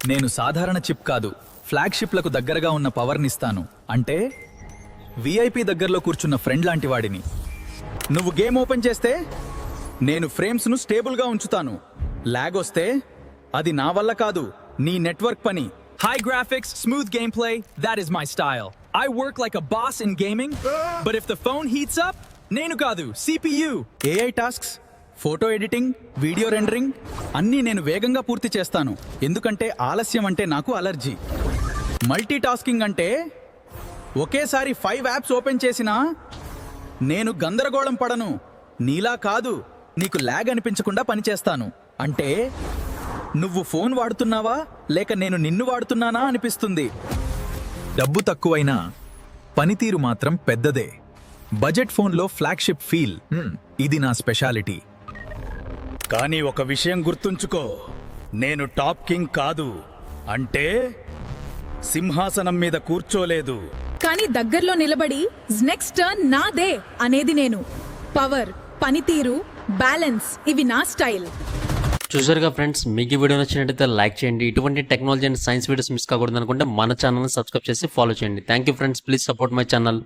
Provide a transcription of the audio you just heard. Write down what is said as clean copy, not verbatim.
నేను సాధారణ చిప్ కాదు, ఫ్లాగ్షిప్లకు దగ్గరగా ఉన్న పవర్నిస్తాను. అంటే విఐపి దగ్గరలో కూర్చున్న ఫ్రెండ్ లాంటి వాడిని. నువ్వు గేమ్ ఓపెన్ చేస్తే నేను ఫ్రేమ్స్ను స్టేబుల్గా ఉంచుతాను. లాగ్ వస్తే అది నా వల్ల కాదు, నీ నెట్వర్క్ పని. High graphics, smooth gameplay, that is my style. I work like a boss in gaming, but if the phone heats up, nenu kaadu, CPU. AI tasks, photo editing, video rendering అన్నీ నేను వేగంగా పూర్తి చేస్తాను. ఎందుకంటే ఆలస్యం అంటే నాకు అలర్జీ. మల్టీ టాస్కింగ్ అంటే ఒకేసారి 5 యాప్స్ ఓపెన్ చేసినా నేను గందరగోళం పడను. నీలా కాదు, నీకు ల్యాగ్ అనిపించకుండా పనిచేస్తాను. అంటే నువ్వు ఫోన్ వాడుతున్నావా లేక నేను నిన్ను వాడుతున్నానా అనిపిస్తుంది. డబ్బు తక్కువైనా పనితీరు మాత్రం పెద్దదే. బడ్జెట్ ఫోన్లో ఫ్లాగ్షిప్ ఫీల్, ఇది నా స్పెషాలిటీ. కానీ ఒక విషయం గుర్తుంచుకో, నేను టాప్ కింగ్ కాదు. అంటే సింహాసనం మీద కూర్చోలేదు, కానీ దగ్గరలో నిలబడి నెక్స్ట్ టర్న్ నాదే అనేది నేను. పవర్, పనితీరు, బ్యాలెన్స్ ఇవి నా స్టైల్. చూసారుగా ఫ్రెండ్స్, మీకు ఈ వీడియో నచ్చినట్టయితే లైక్ చేయండి. ఇటువంటి technology and science videos miss కాకూడదు అనుకుంటే మన ఛానల్ని సబ్స్క్రైబ్ చేసి ఫాలో చేయండి. Thank you friends, please support my channel.